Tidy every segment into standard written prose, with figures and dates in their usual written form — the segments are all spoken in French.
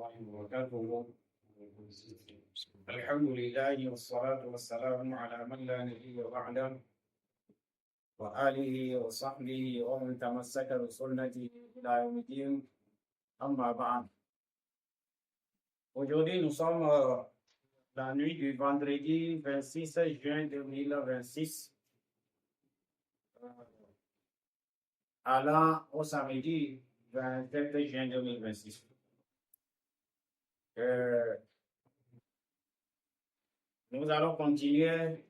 الله وبركاته. الحمد لله والصلاة والسلام على من لا نبي بعده وآله وصحبه ومن تمسك بسنته إلى يوم الدين. أما بعد. Aujourd'hui, nous sommes la nuit du vendredi 26 juin 2026, allant au samedi 27 juin 2026. Nous allons continuer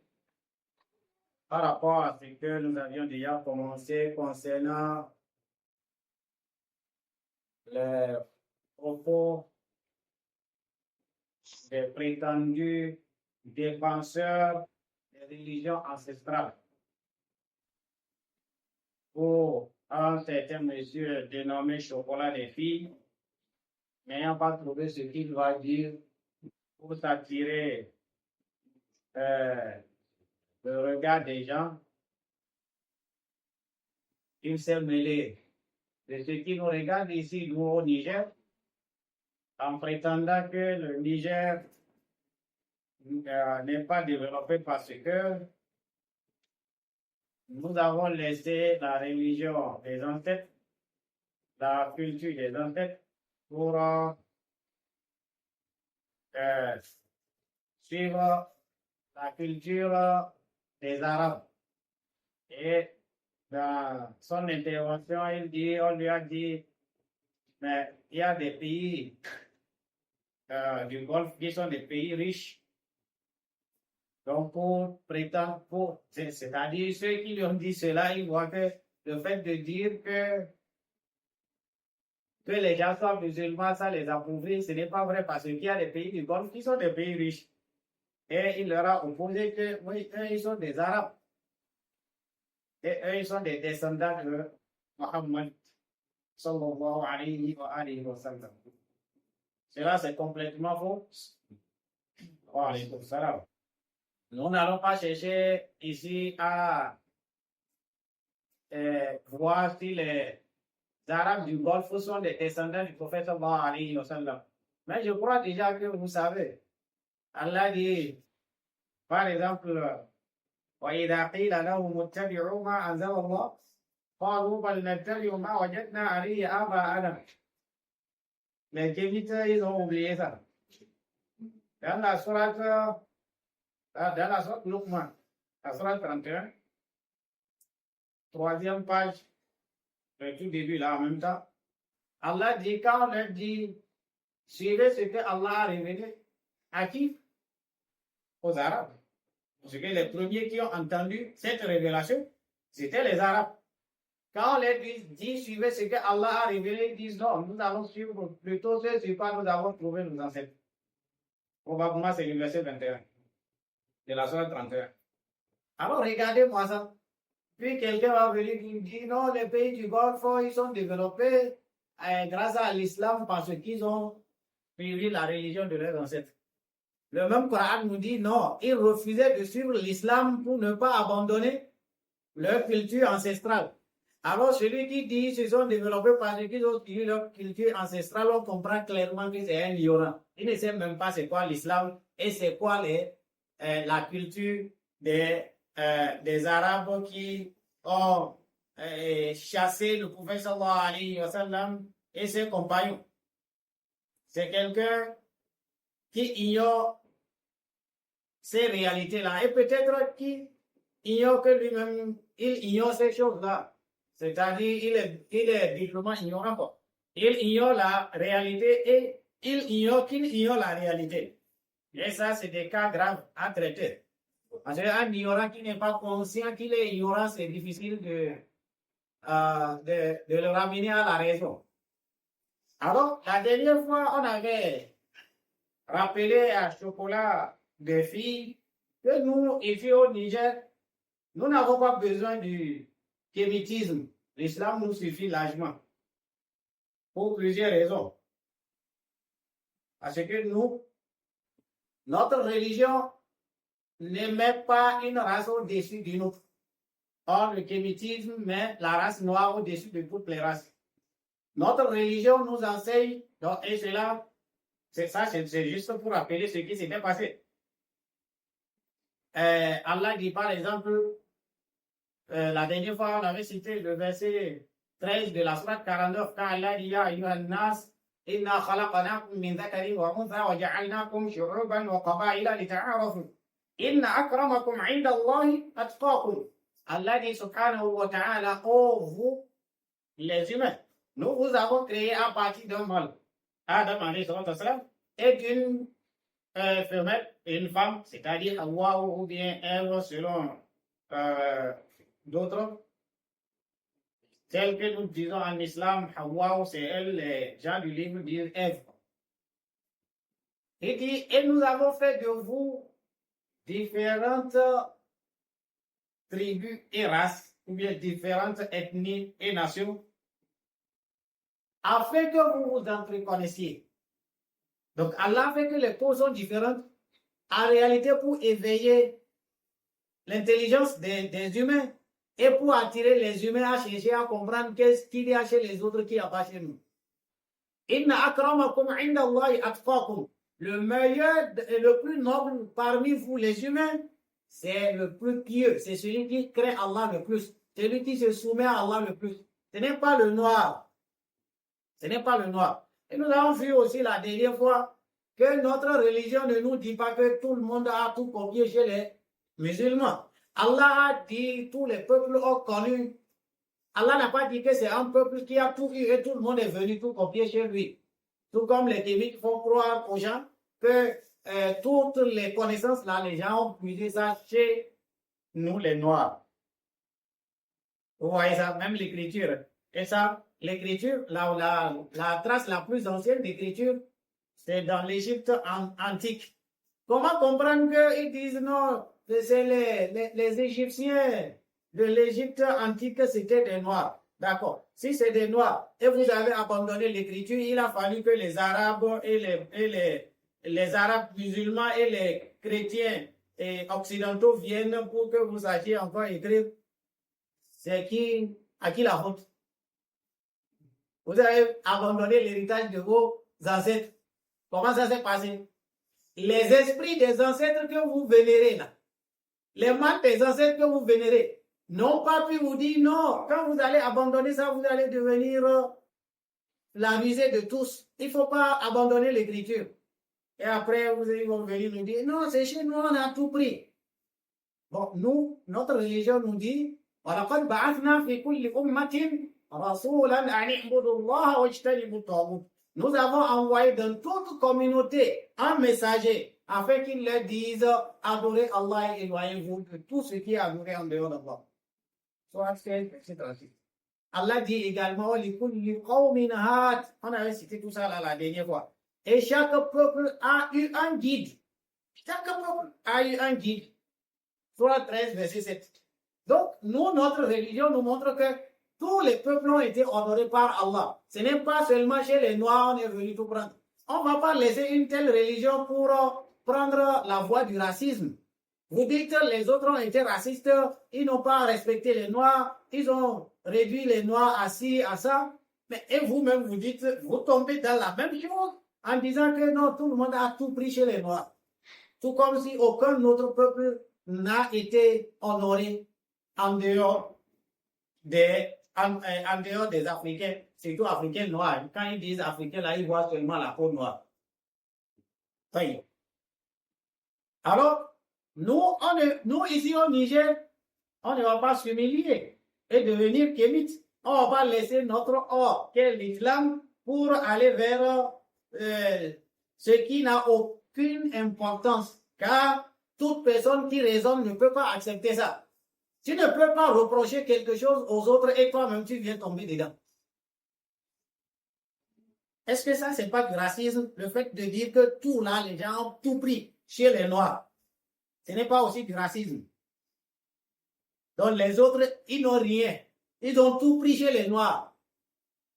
par rapport à ce que nous avions déjà commencé concernant les propos des prétendus défenseurs des religions ancestrales pour un certain monsieur dénommé Chocolat des filles, n'ayant pas trouvé ce qu'il va dire pour s'attirer le regard des gens. Il s'est mêlé de ce qui nous regarde ici, nous au Niger, en prétendant que le Niger n'est pas développé parce que nous avons laissé la religion des ancêtres, la culture des ancêtres, pour suivre la culture des Arabes. Et dans son intervention, on lui a dit, mais il y a des pays du Golfe qui sont des pays riches. Donc, c'est-à-dire ceux qui lui ont dit cela, ils voient que le fait de dire que les gens sont musulmans, ça les appauvrit, ce n'est pas vrai parce qu'il y a des pays du Golfe qui sont des pays riches. Et il leur a opposé que, oui, eux, ils sont des Arabes. Et eux, ils sont des descendants de Mohammed, sallallahu alayhi wa sallam. Cela, c'est complètement faux. Wa alaykum salam. Nous n'allons pas chercher ici à voir si les Arabes du Golfe sont des descendants du prophète sallallahu alayhi wa sallam. Mais je crois déjà que vous savez. Allah dit, par exemple, وَإِذَا قِيلَ لَهُمُ اتَّبِعُوا مَا أَنزَلَ اللَّهُ قَالُوا بَلْ نَتَّبِعُ مَا وَجَدْنَا عَلَيْهِ آبَاءَنَا. Les kémites, ils ont oublié ça. Dans la sourate Luqman, la sourate 31, troisième page, le tout début là en même temps, Allah dit, quand on leur dit, suivez ce que Allah a révélé, à qui? Aux Arabes. Parce que les premiers qui ont entendu cette révélation, c'était les Arabes. Quand on leur dit suivez ce que Allah a révélé, ils disent non, nous allons suivre plutôt ce sur quoi nous avons trouvé nos ancêtres. Probablement, c'est le verset 21 de la sourate 31. Alors, regardez-moi ça. Puis quelqu'un va venir qui dit non, les pays du Golfe, ils sont développés grâce à l'islam parce qu'ils ont suivi la religion de leurs ancêtres. Le même Coran nous dit non, ils refusaient de suivre l'islam pour ne pas abandonner leur culture ancestrale. Alors celui qui dit qu'ils se sont développés parce qu'ils ont suivi leur culture ancestrale, on comprend clairement que c'est un ignorant. Il ne sait même pas c'est quoi l'islam et c'est quoi la culture des Arabes qui ont chassé le prophète sallallahu alayhi wa sallam et ses compagnons. C'est quelqu'un qui ignore ces réalités-là. Et peut-être qu'il ignore que lui-même, il ignore ces choses-là. C'est-à-dire, il est diplômé ignorant, quoi. Il ignore la réalité et il ignore qu'il ignore la réalité. Et ça, c'est des cas graves à traiter. Parce qu'un ignorant qui n'est pas conscient qu'il est ignorant, c'est difficile de le ramener à la raison. Alors, la dernière fois, on avait rappelé à Chocolat des filles que nous, ici au Niger, nous n'avons pas besoin du kémitisme. L'islam nous suffit largement. Pour plusieurs raisons. Parce que nous, notre religion ne met pas une race au-dessus d'une autre. Or, le kémitisme met la race noire au-dessus de toutes les races. Notre religion nous enseigne, donc, et cela C'est ça, c'est juste pour rappeler ce qui s'était passé. Allah dit par exemple, la dernière fois, on avait cité le verset 13 de la sourate 49, quand Allah dit Ya ayyuhan nas, inna khalaqnakum min dhakarin wa untha wa ja'alnakum shu'uban wa qaba'ila lita'arafu. Inna akramakum 'inda Allahi atqakum. Allah dit subhanahu wa ta'ala, oh vous, les humains, nous vous avons créé à partir d'un mâle. Adam alayhi salam et d'une femelle et une femme, c'est-à-dire Hawa ou bien Ève selon d'autres, tels que nous disons en islam, Hawa, c'est elle, les gens du livre disent Ève. Il dit, et nous avons fait de vous différentes tribus et races, ou bien différentes ethnies et nations, afin que vous vous entreconnaissiez. Donc Allah fait que les causes sont différentes, en réalité pour éveiller l'intelligence des humains et pour attirer les humains à chercher à comprendre qu'est-ce qu'il y a chez les autres qui n'y a pas chez nous. Inna akramakum inda Allahi atqakum. Le meilleur et le plus noble parmi vous les humains, c'est le plus pieux, c'est celui qui crée Allah le plus, celui qui se soumet à Allah le plus. Ce n'est pas le noir. Ce n'est pas le noir. Et nous avons vu aussi la dernière fois que notre religion ne nous dit pas que tout le monde a tout copié chez les musulmans. Allah a dit tous les peuples ont connu. Allah n'a pas dit que c'est un peuple qui a tout vu et tout le monde est venu tout copier chez lui. Tout comme les kémiques font croire aux gens que toutes les connaissances là, les gens ont puisé ça chez nous les Noirs. Vous voyez ça, même l'écriture. Et ça, l'écriture, la trace la plus ancienne d'écriture, c'est dans l'Égypte antique. Comment comprendre qu'ils disent non, c'est les Égyptiens de l'Égypte antique, c'était des Noirs. D'accord. Si c'est des Noirs et vous avez abandonné l'écriture, il a fallu que les Arabes et les Arabes musulmans et les chrétiens et occidentaux viennent pour que vous sachiez encore écrire. C'est à qui la faute? Vous avez abandonné l'héritage de vos ancêtres. Comment ça s'est passé? Les esprits des ancêtres que vous vénérez là, les mâles des ancêtres que vous vénérez, n'ont pas pu vous dire non, quand vous allez abandonner ça, vous allez devenir la risée de tous. Il ne faut pas abandonner l'écriture. Et après, vous allez venir nous dire non, c'est chez nous, on a tout pris. Bon, nous, notre religion nous dit وَلَقَدْ بَعَثْنَا فِي كُلِّ أُمَّةٍ رَسُولًا أَنِ اعْبُدُوا اللَّهَ وَاجْتَنِبُوا الطَّاغُوتَ. Nous avons envoyé dans toute communauté un messager afin qu'il leur dise adorez Allah et éloignez-vous de tout ce qui est adoré en dehors d'Allah. Allah dit également on avait cité tout ça là la dernière fois. Et chaque peuple a eu un guide. Chaque peuple a eu un guide. Surah 13, verset 7. Donc, nous, notre religion nous montre que tous les peuples ont été honorés par Allah. Ce n'est pas seulement chez les Noirs on est venu tout prendre. On ne va pas laisser une telle religion pour prendre la voie du racisme. Vous dites que les autres ont été racistes, ils n'ont pas respecté les Noirs, ils ont réduit les Noirs à ci, à ça. Mais et vous-même, vous dites, vous tombez dans la même chose en disant que non, tout le monde a tout pris chez les Noirs. Tout comme si aucun autre peuple n'a été honoré en dehors des Africains, surtout Africains noirs. Quand ils disent Africains, là, ils voient seulement la peau noire. Oui. Alors, nous ici au Niger, on ne va pas s'humilier et devenir kémites. On ne va pas laisser notre or, qu'est l'islam, pour aller vers ce qui n'a aucune importance. Car toute personne qui raisonne ne peut pas accepter ça. Tu ne peux pas reprocher quelque chose aux autres et toi-même tu viens tomber dedans. Est-ce que ça, c'est pas du racisme, le fait de dire que tout là, les gens ont tout pris chez les Noirs? Ce n'est pas aussi du racisme. Donc les autres, ils n'ont rien. Ils ont tout pris chez les Noirs.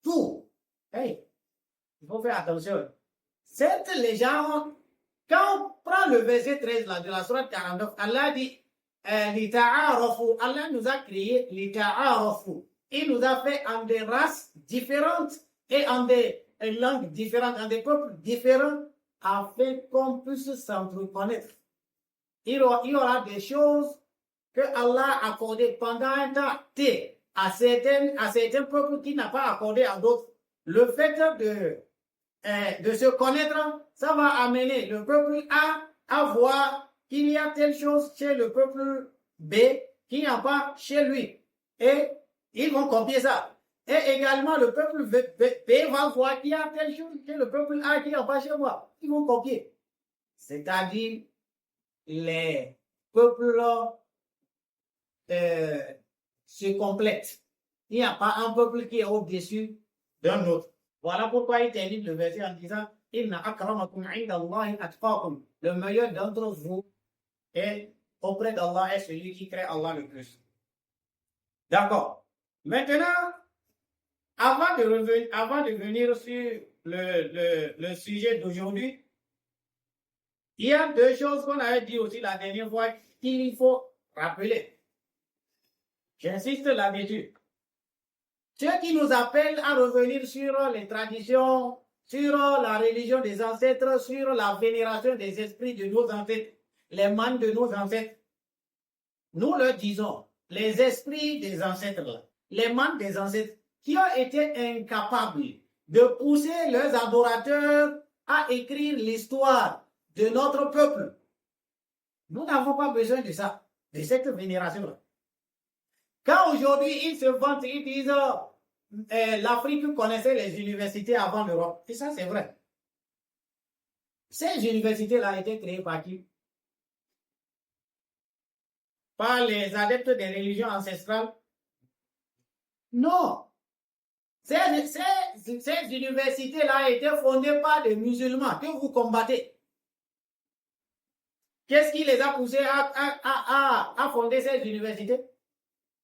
Tout. Hey, il faut faire attention. Certes, les gens, quand on prend le verset 13 là, de la sourate 49, Allah dit Allah nous a créé l'ita'arafu. Il nous a fait en des races différentes et en des langues différentes, en des peuples différents afin qu'on puisse s'entreconnaître. Il y aura des choses que Allah a accordées pendant un temps T à certains peuples qui n'a pas accordé à d'autres. Le fait de se connaître, ça va amener le peuple A à voir qu'il y a telle chose chez le peuple B qu'il n'y a pas chez lui. Et ils vont copier ça. Et également, le peuple B va voir qu'il y a telle chose chez le peuple A qui n'y a pas chez moi. Ils vont copier. C'est-à-dire, les peuples se complètent. Il n'y a pas un peuple qui est au-dessus d'un autre. Voilà pourquoi il termine le verset en disant Inna akramakum indallahi atqakum. Le meilleur d'entre vous est auprès d'Allah est celui qui crée Allah le plus. D'accord. Maintenant, avant de venir sur le sujet d'aujourd'hui, il y a deux choses qu'on avait dit aussi la dernière fois qu'il faut rappeler. J'insiste là-dessus. Ceux qui nous appellent à revenir sur les traditions, sur la religion des ancêtres, sur la vénération des esprits de nos ancêtres, les mannes de nos ancêtres, nous leur disons, les esprits des ancêtres, les mannes des ancêtres, qui ont été incapables de pousser leurs adorateurs à écrire l'histoire de notre peuple. Nous n'avons pas besoin de ça, de cette vénération-là. Quand aujourd'hui ils se vantent, ils disent l'Afrique connaissait les universités avant l'Europe. Et ça, c'est vrai. Ces universités-là étaient créées par qui? Par les adeptes des religions ancestrales? Non. Ces universités-là étaient fondées par des musulmans que vous combattez. Qu'est-ce qui les a poussés à fonder ces universités?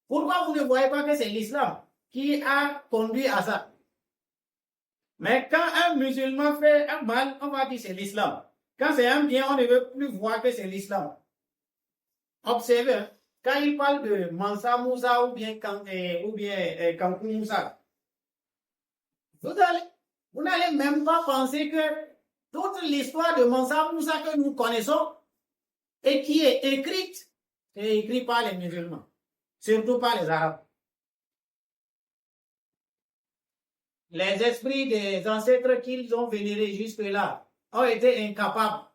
Pourquoi vous ne voyez pas que c'est l'islam qui a conduit à ça? Mais quand un musulman fait un mal, on va dire c'est l'islam. Quand c'est un bien, on ne veut plus voir que c'est l'islam. Observez, quand il parle de Mansa Moussa ou bien Kankou Moussa, vous n'allez même pas penser que toute l'histoire de Mansa Moussa que nous connaissons et qui est écrite, c'est écrit par les musulmans, surtout par les Arabes. Les esprits des ancêtres qu'ils ont vénérés jusque-là ont été incapables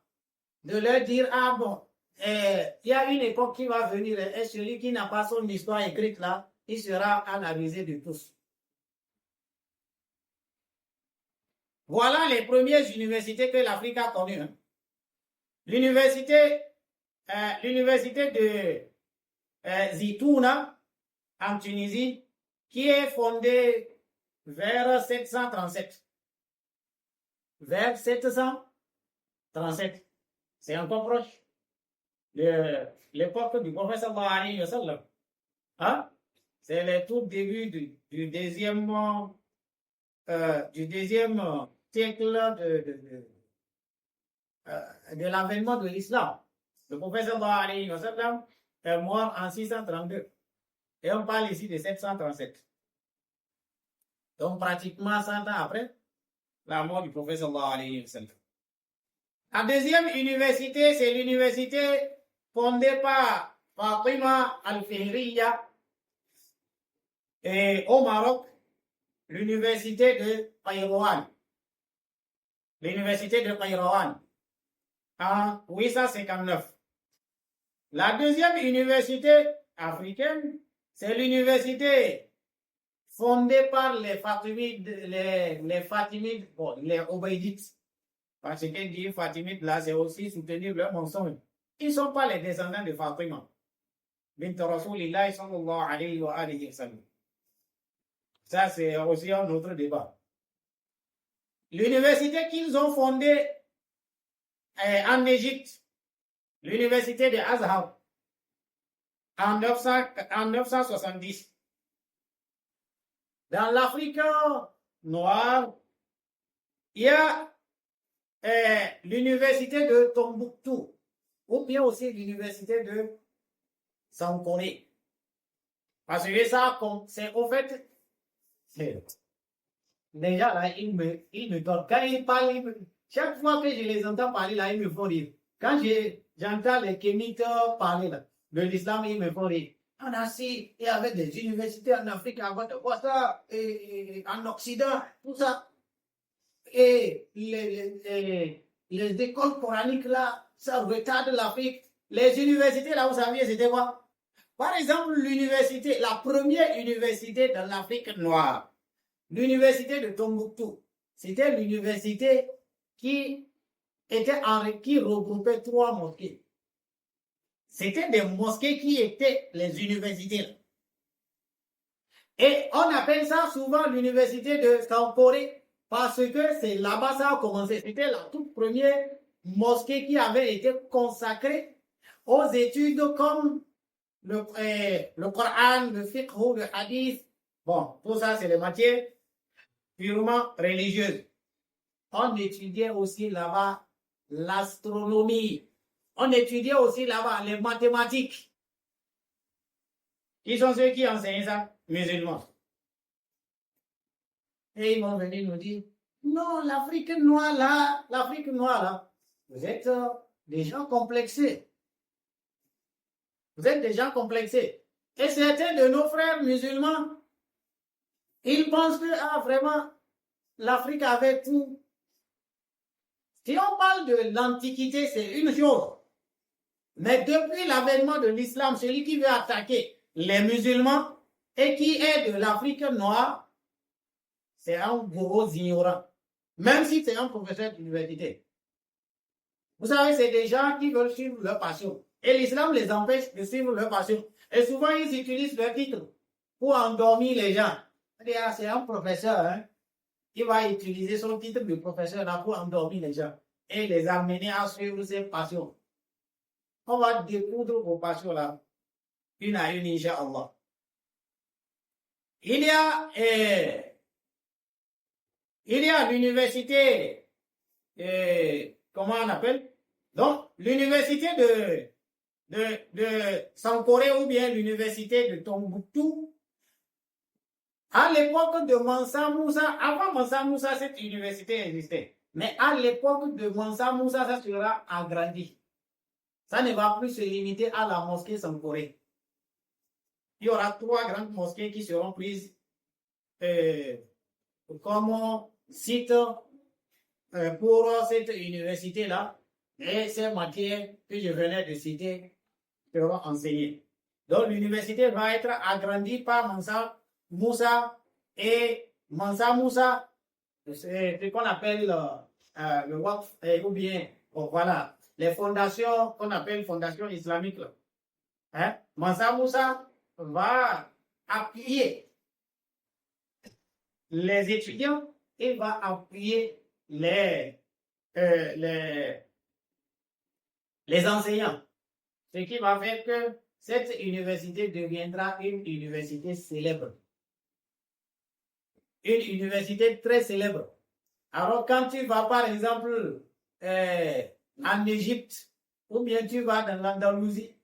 de leur dire, ah bon, il y a une époque qui va venir et celui qui n'a pas son histoire écrite là, il sera à la risée de tous. Voilà les premières universités que l'Afrique a connues. Hein. L'université de Zitouna en Tunisie, qui est fondée vers 737. Vers 737. C'est encore proche de l'époque du prophète sallallahu alayhi wa sallam. Hein? C'est le tout début du deuxième siècle de l'avènement de l'islam. Le prophète sallallahu alayhi wa sallam est mort en 632. Et on parle ici de 737. Donc pratiquement 100 ans après la mort du prophète sallallahu alayhi wa sallam. La deuxième université, c'est l'université fondée par Fatima al-Fihriya et au Maroc, l'université de Kairouan. L'université de Kairouan en 859. La deuxième université africaine, c'est l'université fondée par les Fatimides, les Obeïdites. Parce que dire Fatimide là, c'est aussi soutenir leur mensonge. Ils ne sont pas les descendants de Fatima. Bint Rasulillahi sallallahu alayhi wa sallam. Ça, c'est aussi un autre débat. L'université qu'ils ont fondée en Égypte, l'université de Azhar, en 970. Dans l'Afrique noire, il y a l'université de Tombouctou, ou bien aussi l'université de Sankoré. Parce que ça, c'est au fait, déjà là, il me donne, quand il parle, Chaque fois que je les entends parler là, ils me font rire. Quand j'entends les kémites parler là, de l'islam, ils me font rire. En Asie, il y avait des universités en Afrique avant de voir ça, et en Occident, tout ça. Et les écoles coraniques là, ça retarde l'Afrique. Les universités là, vous saviez, c'était quoi? Par exemple, l'université, la première université dans l'Afrique noire, l'université de Tombouctou, c'était l'université qui qui regroupait 3 mosquées. C'était des mosquées qui étaient les universités. Et on appelle ça souvent l'université de Sankoré parce que c'est là-bas ça a commencé. C'était la toute première mosquée qui avait été consacrée aux études comme le Coran, le fiqh, le hadith. Bon, tout ça, c'est des matières purement religieuses. On étudiait aussi là-bas l'astronomie. On étudiait aussi là-bas les mathématiques. Qui sont ceux qui enseignent ça? Musulmans. Et ils vont venir nous dire, non, l'Afrique noire là, vous êtes des gens complexés. Vous êtes des gens complexés. Et certains de nos frères musulmans, ils pensent que vraiment, l'Afrique avait tout. Si on parle de l'Antiquité, c'est une chose. Mais depuis l'avènement de l'islam, celui qui veut attaquer les musulmans et qui est de l'Afrique noire, c'est un gros ignorant. Même si c'est un professeur d'université. Vous savez, c'est des gens qui veulent suivre leur passion. Et l'islam les empêche de suivre leur passion. Et souvent, ils utilisent leur titre pour endormir les gens. C'est un professeur, hein. Il va utiliser son titre de professeur là pour endormir les gens et les amener à suivre ses passions. On va découdre vos passions là, une à une, Inch'Allah. Il y a l'université, comment on appelle? Donc, l'université de Sankoré ou bien l'université de Tombouctou. À l'époque de Mansa Moussa, avant Mansa Moussa, cette université existait. Mais à l'époque de Mansa Moussa, ça sera agrandi. Ça ne va plus se limiter à la mosquée Sankoré. Il y aura 3 grandes mosquées qui seront prises comme site pour cette université-là. Et ces matières que je venais de citer seront enseignées. Donc l'université va être agrandie par Mansa Moussa et Mansa Moussa, c'est ce qu'on appelle le WAF, ou bien, voilà, les fondations qu'on appelle fondations islamiques. Hein? Mansa Moussa va appuyer les étudiants et va appuyer les enseignants. Ce qui va faire que cette université deviendra une université célèbre. Une université très célèbre. Alors, quand tu vas, par exemple, en Égypte, ou bien tu vas dans l'Andalousie,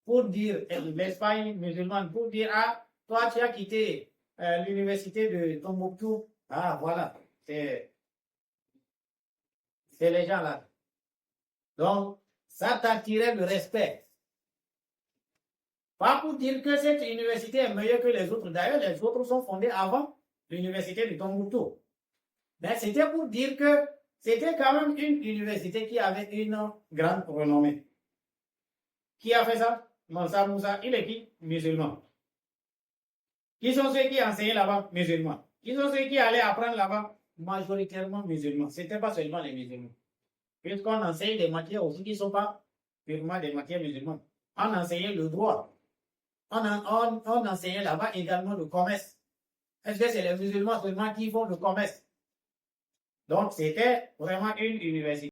pour dire, l'Espagne musulmane, pour dire, ah, toi, tu as quitté l'université de Tombouctou. Ah, voilà, c'est les gens là. Donc, ça t'attirait le respect. Pas pour dire que cette université est meilleure que les autres. D'ailleurs, les autres sont fondées avant l'université de Tombouctou. Mais c'était pour dire que c'était quand même une université qui avait une grande renommée. Qui a fait ça? Mansa Moussa, il est qui? Musulman. Qui sont ceux qui enseignaient là-bas? Musulmans. Qui sont ceux qui allaient apprendre là-bas? Majoritairement musulmans. Ce n'était pas seulement les musulmans. Puisqu'on enseigne des matières aussi qui ne sont pas purement des matières musulmanes. On enseignait le droit. On enseignait là-bas également le commerce. Est-ce que c'est les musulmans seulement qui font le commerce? Donc, c'était vraiment une université.